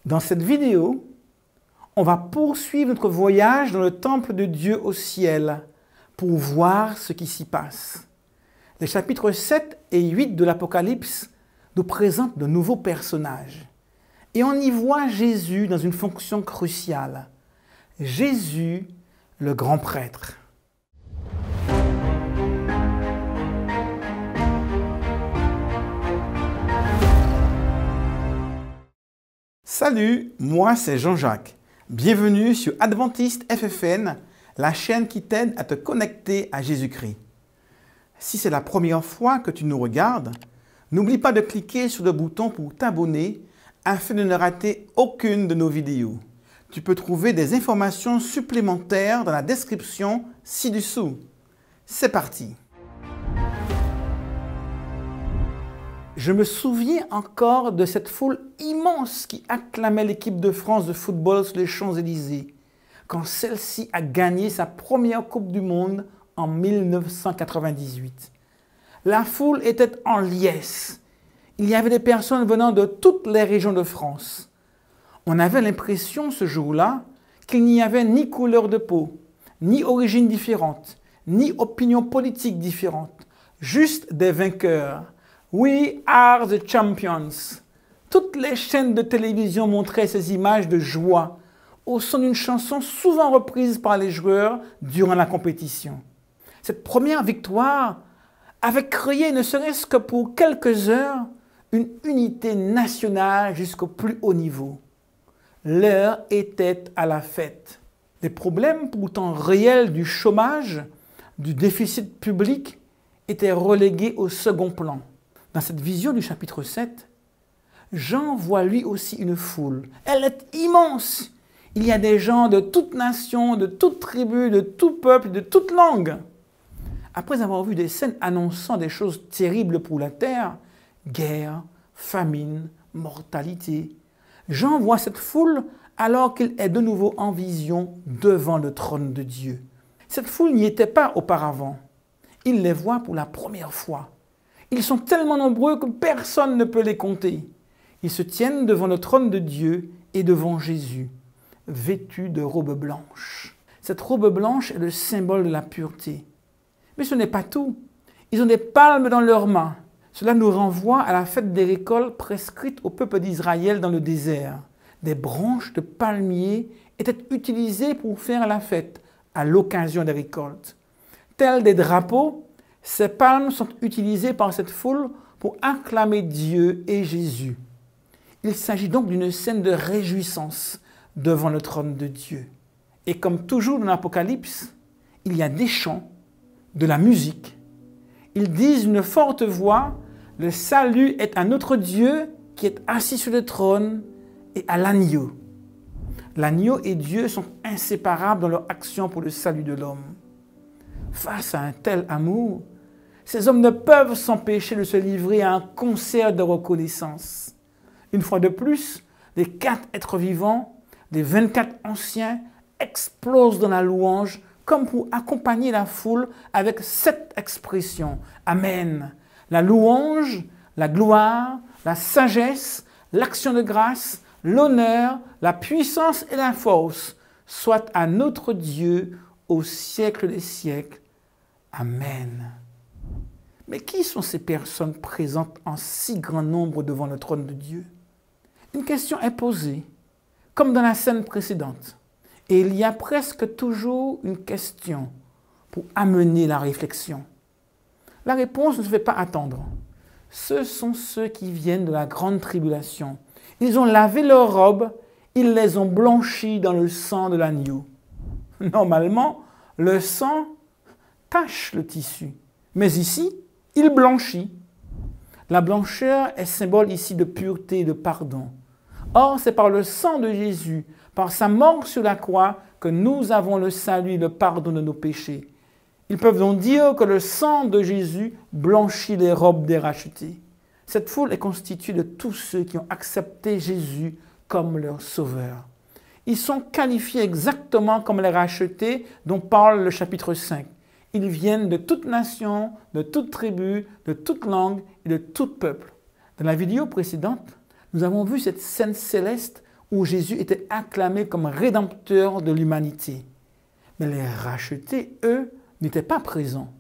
Dans cette vidéo, on va poursuivre notre voyage dans le temple de Dieu au ciel pour voir ce qui s'y passe. Les chapitres 7 et 8 de l'Apocalypse nous présentent de nouveaux personnages. Et on y voit Jésus dans une fonction cruciale. Jésus, le grand prêtre. Salut, moi c'est Jean-Jacques. Bienvenue sur Adventiste FFN, la chaîne qui t'aide à te connecter à Jésus-Christ. Si c'est la première fois que tu nous regardes, n'oublie pas de cliquer sur le bouton pour t'abonner afin de ne rater aucune de nos vidéos. Tu peux trouver des informations supplémentaires dans la description ci-dessous. C'est parti! Je me souviens encore de cette foule immense qui acclamait l'équipe de France de football sur les Champs-Élysées, quand celle-ci a gagné sa première Coupe du Monde en 1998. La foule était en liesse. Il y avait des personnes venant de toutes les régions de France. On avait l'impression ce jour-là qu'il n'y avait ni couleur de peau, ni origine différente, ni opinion politique différente, juste des vainqueurs. We are the champions. Toutes les chaînes de télévision montraient ces images de joie au son d'une chanson souvent reprise par les joueurs durant la compétition. Cette première victoire avait créé, ne serait-ce que pour quelques heures, une unité nationale jusqu'au plus haut niveau. L'heure était à la fête. Les problèmes pourtant réels du chômage, du déficit public étaient relégués au second plan. Dans cette vision du chapitre 7, Jean voit lui aussi une foule. Elle est immense. Il y a des gens de toute nation, de toute tribu, de tout peuple, de toute langue. Après avoir vu des scènes annonçant des choses terribles pour la terre, guerre, famine, mortalité, Jean voit cette foule alors qu'il est de nouveau en vision devant le trône de Dieu. Cette foule n'y était pas auparavant. Il les voit pour la première fois. Ils sont tellement nombreux que personne ne peut les compter. Ils se tiennent devant le trône de Dieu et devant Jésus, vêtus de robes blanches. Cette robe blanche est le symbole de la pureté. Mais ce n'est pas tout. Ils ont des palmes dans leurs mains. Cela nous renvoie à la fête des récoltes prescrite au peuple d'Israël dans le désert. Des branches de palmiers étaient utilisées pour faire la fête à l'occasion des récoltes. Tels des drapeaux, ces palmes sont utilisées par cette foule pour acclamer Dieu et Jésus. Il s'agit donc d'une scène de réjouissance devant le trône de Dieu. Et comme toujours dans l'Apocalypse, il y a des chants, de la musique. Ils disent d'une forte voix, « Le salut est à notre Dieu qui est assis sur le trône et à l'agneau. » L'agneau et Dieu sont inséparables dans leur action pour le salut de l'homme. Face à un tel amour, ces hommes ne peuvent s'empêcher de se livrer à un concert de reconnaissance. Une fois de plus, les 4 êtres vivants, les 24 anciens, explosent dans la louange comme pour accompagner la foule avec cette expression. Amen. La louange, la gloire, la sagesse, l'action de grâce, l'honneur, la puissance et la force soient à notre Dieu au siècle des siècles. Amen. Mais qui sont ces personnes présentes en si grand nombre devant le trône de Dieu? Une question est posée, comme dans la scène précédente. Et il y a presque toujours une question pour amener la réflexion. La réponse ne se fait pas attendre. Ce sont ceux qui viennent de la grande tribulation. Ils ont lavé leurs robes, ils les ont blanchies dans le sang de l'agneau. Normalement, le sang tache le tissu. Mais ici, il blanchit. La blancheur est symbole ici de pureté et de pardon. Or, c'est par le sang de Jésus, par sa mort sur la croix, que nous avons le salut et le pardon de nos péchés. Ils peuvent donc dire que le sang de Jésus blanchit les robes des rachetés. Cette foule est constituée de tous ceux qui ont accepté Jésus comme leur sauveur. Ils sont qualifiés exactement comme les rachetés dont parle le chapitre 5. Ils viennent de toute nation, de toute tribu, de toute langue et de tout peuple. Dans la vidéo précédente, nous avons vu cette scène céleste où Jésus était acclamé comme rédempteur de l'humanité. Mais les rachetés, eux, n'étaient pas présents.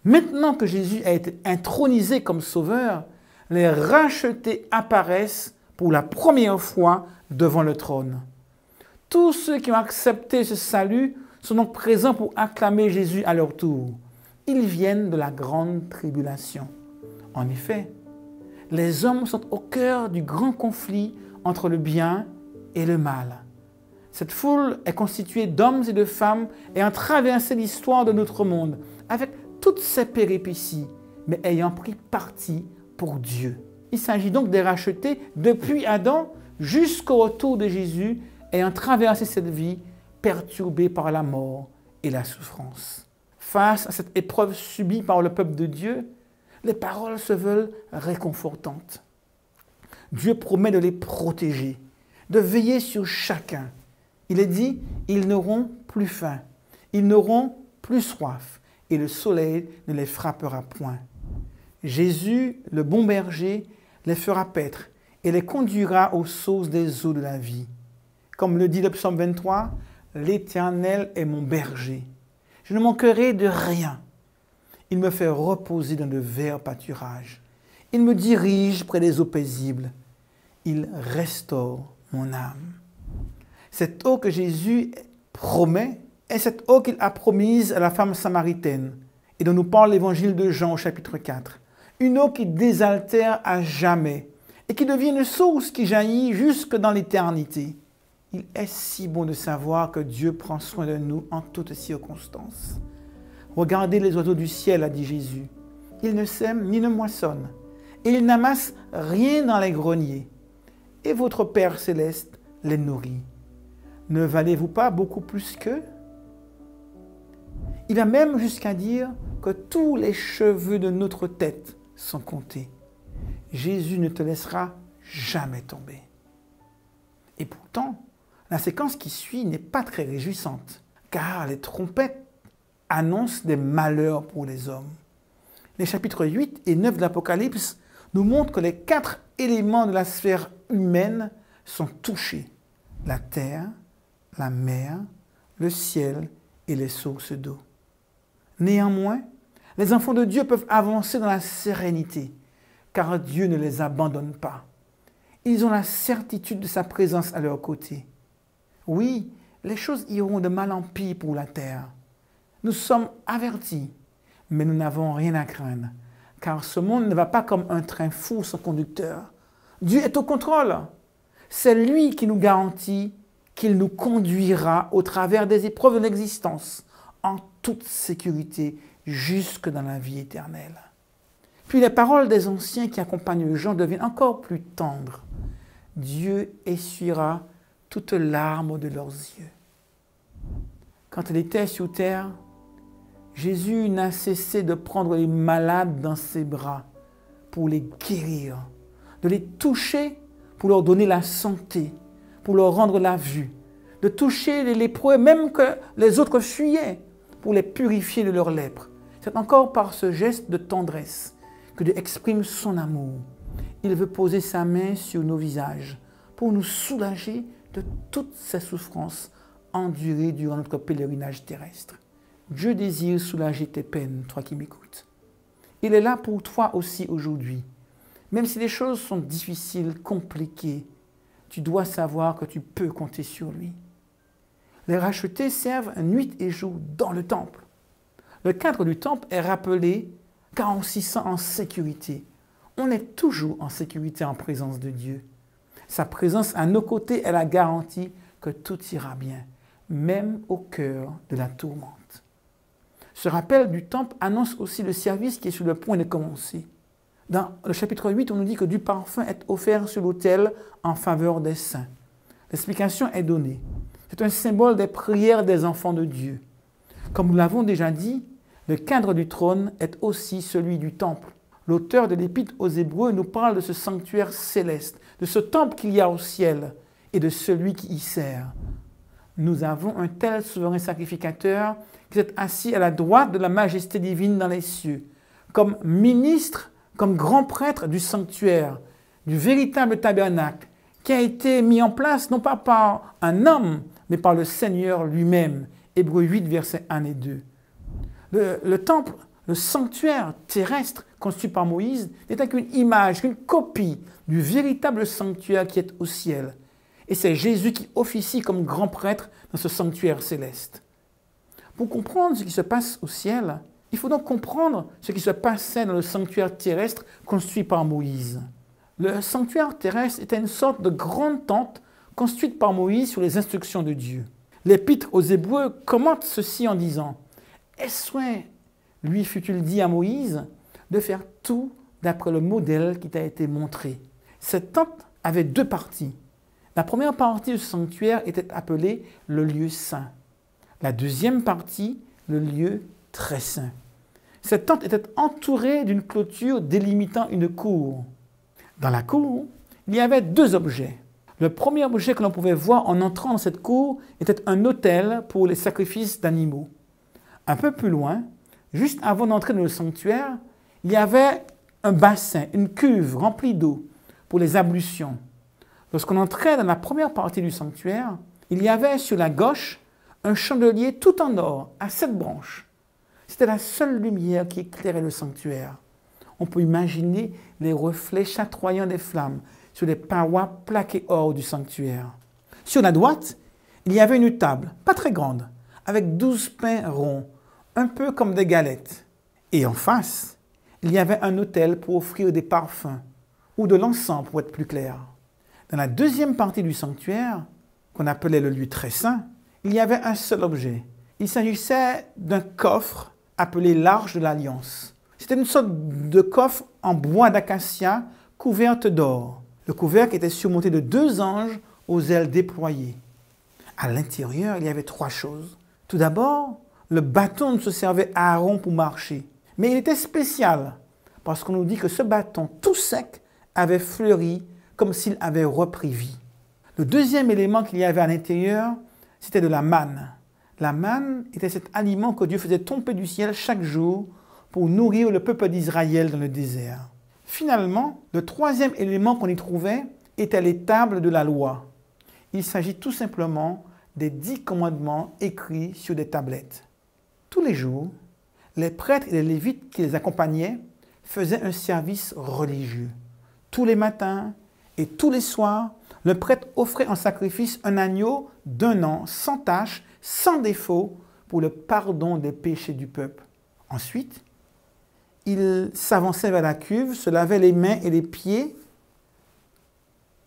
Maintenant que Jésus a été intronisé comme sauveur, les rachetés apparaissent pour la première fois devant le trône. Tous ceux qui ont accepté ce salut sont donc présents pour acclamer Jésus à leur tour. Ils viennent de la grande tribulation. En effet, les hommes sont au cœur du grand conflit entre le bien et le mal. Cette foule est constituée d'hommes et de femmes ayant traversé l'histoire de notre monde avec toutes ses péripéties, mais ayant pris parti pour Dieu. Il s'agit donc des rachetés depuis Adam jusqu'au retour de Jésus, ayant traversé cette vie perturbée par la mort et la souffrance. Face à cette épreuve subie par le peuple de Dieu, les paroles se veulent réconfortantes. Dieu promet de les protéger, de veiller sur chacun. Il est dit, ils n'auront plus faim, ils n'auront plus soif, et le soleil ne les frappera point. Jésus, le bon berger, les fera paître et les conduira aux sources des eaux de la vie. Comme le dit le psaume 23, « L'Éternel est mon berger. Je ne manquerai de rien. Il me fait reposer dans de verts pâturages. Il me dirige près des eaux paisibles. Il restaure mon âme. » Cette eau que Jésus promet est cette eau qu'il a promise à la femme samaritaine et dont nous parle l'évangile de Jean au chapitre 4. Une eau qui désaltère à jamais et qui devient une source qui jaillit jusque dans l'éternité. Il est si bon de savoir que Dieu prend soin de nous en toutes circonstances. Regardez les oiseaux du ciel, a dit Jésus. Ils ne sèment ni ne moissonnent, et ils n'amassent rien dans les greniers. Et votre Père céleste les nourrit. Ne valez-vous pas beaucoup plus qu'eux? Il va même jusqu'à dire que tous les cheveux de notre tête sont comptés. Jésus ne te laissera jamais tomber. Et pourtant, la séquence qui suit n'est pas très réjouissante, car les trompettes annoncent des malheurs pour les hommes. Les chapitres 8 et 9 de l'Apocalypse nous montrent que les 4 éléments de la sphère humaine sont touchés. La terre, la mer, le ciel et les sources d'eau. Néanmoins, les enfants de Dieu peuvent avancer dans la sérénité, car Dieu ne les abandonne pas. Ils ont la certitude de sa présence à leur côté. Oui, les choses iront de mal en pire pour la terre. Nous sommes avertis, mais nous n'avons rien à craindre, car ce monde ne va pas comme un train fou sans conducteur. Dieu est au contrôle. C'est lui qui nous garantit qu'il nous conduira au travers des épreuves de l'existence, en toute sécurité, jusque dans la vie éternelle. Puis les paroles des anciens qui accompagnent Jean deviennent encore plus tendres. Dieu essuiera toutes larmes de leurs yeux. Quand il était sur terre, Jésus n'a cessé de prendre les malades dans ses bras pour les guérir, de les toucher pour leur donner la santé, pour leur rendre la vue, de toucher les lépreux, même que les autres fuyaient, pour les purifier de leur lèpre. C'est encore par ce geste de tendresse que Dieu exprime son amour. Il veut poser sa main sur nos visages pour nous soulager de toutes ces souffrances endurées durant notre pèlerinage terrestre. Dieu désire soulager tes peines, toi qui m'écoutes. Il est là pour toi aussi aujourd'hui. Même si les choses sont difficiles, compliquées, tu dois savoir que tu peux compter sur lui. Les rachetés servent nuit et jour dans le temple. Le cadre du temple est rappelé car on s'y sent en sécurité. On est toujours en sécurité en présence de Dieu. Sa présence à nos côtés est la garantie que tout ira bien, même au cœur de la tourmente. Ce rappel du temple annonce aussi le service qui est sur le point de commencer. Dans le chapitre 8, on nous dit que du parfum est offert sur l'autel en faveur des saints. L'explication est donnée. C'est un symbole des prières des enfants de Dieu. Comme nous l'avons déjà dit, le cadre du trône est aussi celui du temple. L'auteur de l'Épître aux Hébreux nous parle de ce sanctuaire céleste, de ce temple qu'il y a au ciel et de celui qui y sert. Nous avons un tel souverain sacrificateur qui est assis à la droite de la majesté divine dans les cieux, comme ministre, comme grand prêtre du sanctuaire, du véritable tabernacle qui a été mis en place non pas par un homme, mais par le Seigneur lui-même. Hébreux 8, versets 1 et 2. Le temple, le sanctuaire terrestre construit par Moïse n'était qu'une image, qu'une copie du véritable sanctuaire qui est au ciel. Et c'est Jésus qui officie comme grand prêtre dans ce sanctuaire céleste. Pour comprendre ce qui se passe au ciel, il faut donc comprendre ce qui se passait dans le sanctuaire terrestre construit par Moïse. Le sanctuaire terrestre était une sorte de grande tente construite par Moïse sur les instructions de Dieu. L'Épître aux Hébreux commente ceci en disant « Est-ce vrai, lui fut-il dit à Moïse, de faire tout d'après le modèle qui t'a été montré. » Cette tente avait deux parties. La première partie du sanctuaire était appelée le lieu saint. La deuxième partie, le lieu très saint. Cette tente était entourée d'une clôture délimitant une cour. Dans la cour, il y avait deux objets. Le premier objet que l'on pouvait voir en entrant dans cette cour était un autel pour les sacrifices d'animaux. Un peu plus loin, juste avant d'entrer dans le sanctuaire, il y avait un bassin, une cuve remplie d'eau pour les ablutions. Lorsqu'on entrait dans la première partie du sanctuaire, il y avait sur la gauche un chandelier tout en or, à 7 branches. C'était la seule lumière qui éclairait le sanctuaire. On peut imaginer les reflets chatoyants des flammes sur les parois plaquées or du sanctuaire. Sur la droite, il y avait une table, pas très grande, avec 12 pains ronds, un peu comme des galettes. Et en face, il y avait un autel pour offrir des parfums, ou de l'encens pour être plus clair. Dans la deuxième partie du sanctuaire, qu'on appelait le lieu très saint, il y avait un seul objet. Il s'agissait d'un coffre appelé l'Arche de l'Alliance. C'était une sorte de coffre en bois d'acacia couverte d'or. Le couvercle était surmonté de 2 anges aux ailes déployées. À l'intérieur, il y avait 3 choses. Tout d'abord, le bâton se servait à Aaron pour marcher. Mais il était spécial, parce qu'on nous dit que ce bâton tout sec avait fleuri comme s'il avait repris vie. Le deuxième élément qu'il y avait à l'intérieur, c'était de la manne. La manne était cet aliment que Dieu faisait tomber du ciel chaque jour pour nourrir le peuple d'Israël dans le désert. Finalement, le troisième élément qu'on y trouvait était les tables de la loi. Il s'agit tout simplement des 10 commandements écrits sur des tablettes. Tous les jours, les prêtres et les lévites qui les accompagnaient faisaient un service religieux. Tous les matins et tous les soirs, le prêtre offrait en sacrifice un agneau d'1 an, sans tache, sans défaut, pour le pardon des péchés du peuple. Ensuite, il s'avançait vers la cuve, se lavait les mains et les pieds,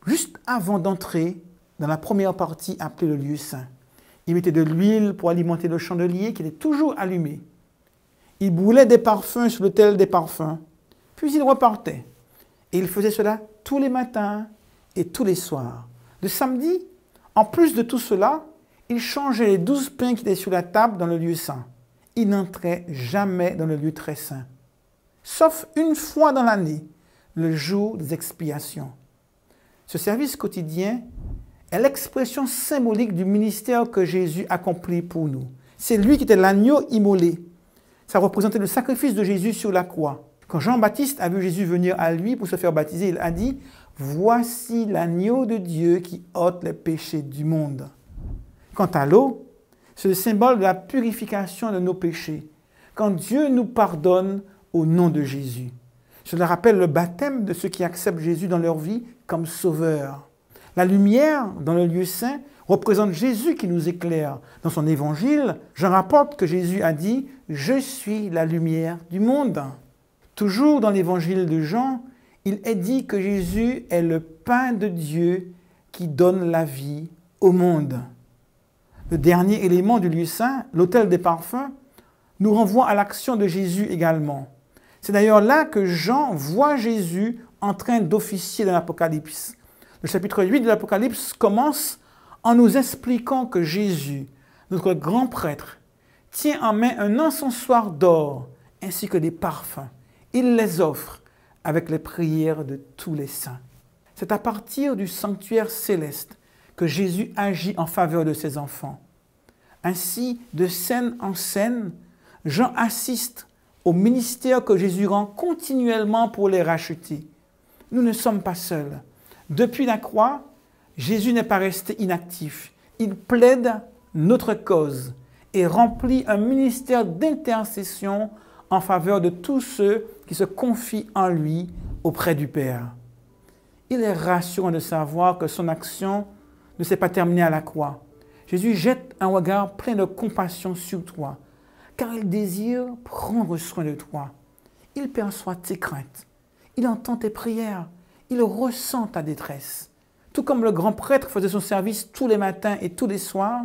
juste avant d'entrer dans la première partie appelée le lieu saint. Il mettait de l'huile pour alimenter le chandelier qui était toujours allumé. Il brûlait des parfums sur l'autel des parfums, puis il repartait. Et il faisait cela tous les matins et tous les soirs. Le samedi, en plus de tout cela, il changeait les 12 pains qui étaient sur la table dans le lieu saint. Il n'entrait jamais dans le lieu très saint, sauf une fois dans l'année, le jour des expiations. Ce service quotidien est l'expression symbolique du ministère que Jésus accomplit pour nous. C'est lui qui était l'agneau immolé. Ça représentait le sacrifice de Jésus sur la croix. Quand Jean-Baptiste a vu Jésus venir à lui pour se faire baptiser, il a dit « Voici l'agneau de Dieu qui ôte les péchés du monde ». Quant à l'eau, c'est le symbole de la purification de nos péchés, quand Dieu nous pardonne au nom de Jésus. Cela rappelle le baptême de ceux qui acceptent Jésus dans leur vie comme sauveur. La lumière dans le lieu saint représente Jésus qui nous éclaire. Dans son évangile, Jean rapporte que Jésus a dit « Je suis la lumière du monde ». Toujours dans l'évangile de Jean, il est dit que Jésus est le pain de Dieu qui donne la vie au monde. Le dernier élément du lieu saint, l'autel des parfums, nous renvoie à l'action de Jésus également. C'est d'ailleurs là que Jean voit Jésus en train d'officier dans l'Apocalypse. Le chapitre 8 de l'Apocalypse commence en nous expliquant que Jésus, notre grand prêtre, tient en main un encensoir d'or ainsi que des parfums. Il les offre avec les prières de tous les saints. C'est à partir du sanctuaire céleste que Jésus agit en faveur de ses enfants. Ainsi, de scène en scène, Jean assiste au ministère que Jésus rend continuellement pour les racheter. Nous ne sommes pas seuls. Depuis la croix, Jésus n'est pas resté inactif. Il plaide notre cause et remplit un ministère d'intercession en faveur de tous ceux qui se confient en lui auprès du Père. Il est rassurant de savoir que son action ne s'est pas terminée à la croix. Jésus jette un regard plein de compassion sur toi, car il désire prendre soin de toi. Il perçoit tes craintes, il entend tes prières, il ressent ta détresse. Tout comme le grand prêtre faisait son service tous les matins et tous les soirs,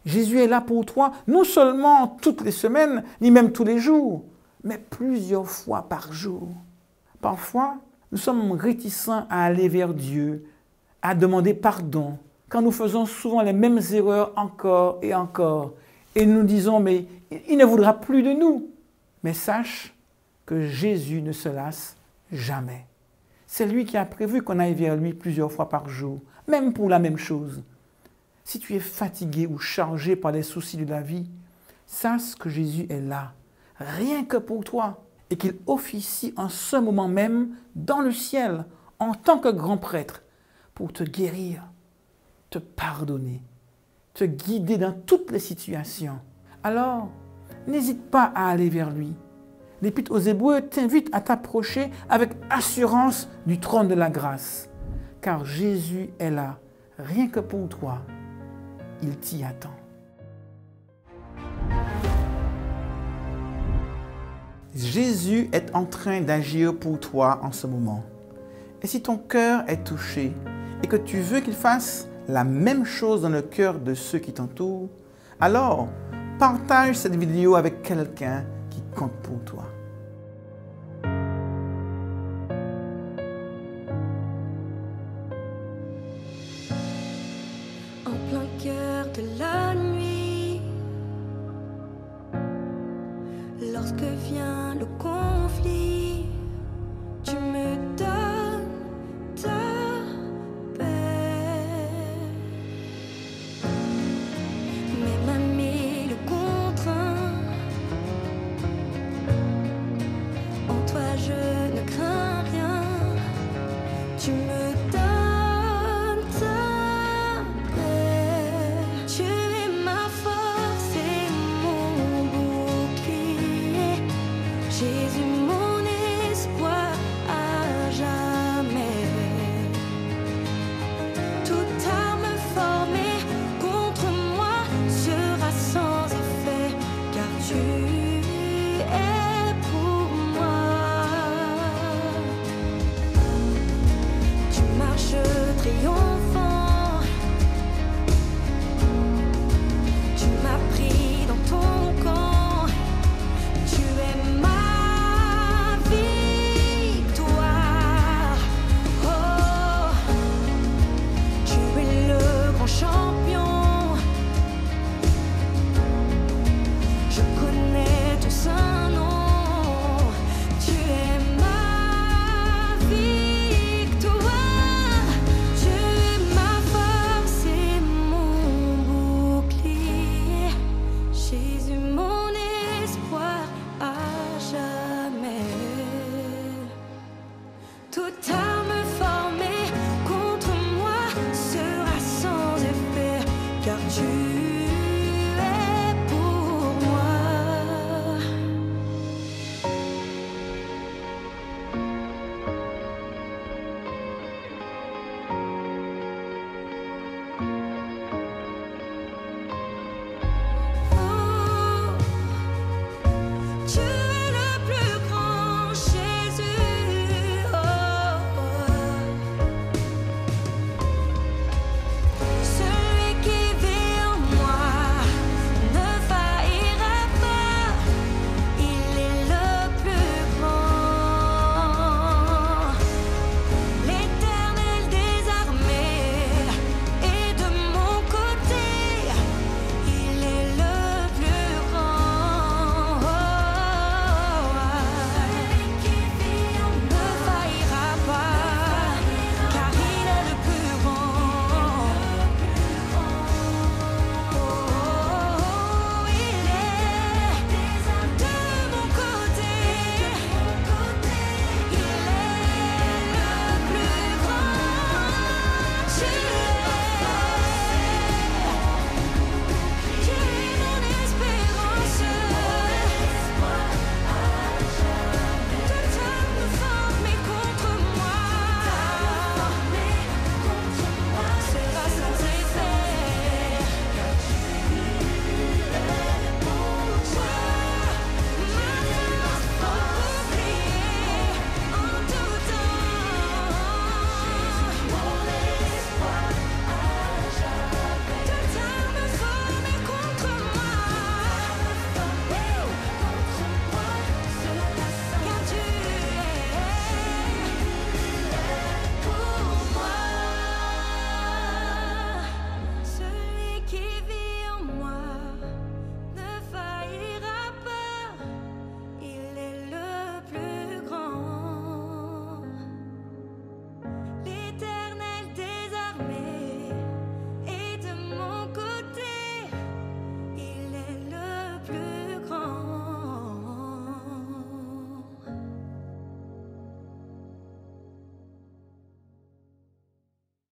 Jésus est là pour toi, non seulement toutes les semaines, ni même tous les jours, mais plusieurs fois par jour. Parfois, nous sommes réticents à aller vers Dieu, à demander pardon, quand nous faisons souvent les mêmes erreurs encore et encore. Et nous disons, mais il ne voudra plus de nous. Mais sache que Jésus ne se lasse jamais. C'est lui qui a prévu qu'on aille vers lui plusieurs fois par jour, même pour la même chose. Si tu es fatigué ou chargé par les soucis de la vie, sache que Jésus est là, rien que pour toi, et qu'il officie en ce moment même dans le ciel, en tant que grand prêtre, pour te guérir, te pardonner, te guider dans toutes les situations. Alors, n'hésite pas à aller vers lui. L'Épître aux Hébreux t'invite à t'approcher avec assurance du trône de la grâce, car Jésus est là, rien que pour toi. Il t'y attend. Jésus est en train d'agir pour toi en ce moment. Et si ton cœur est touché et que tu veux qu'il fasse la même chose dans le cœur de ceux qui t'entourent, alors partage cette vidéo avec quelqu'un qui compte pour toi. En plein cœur de la nuit.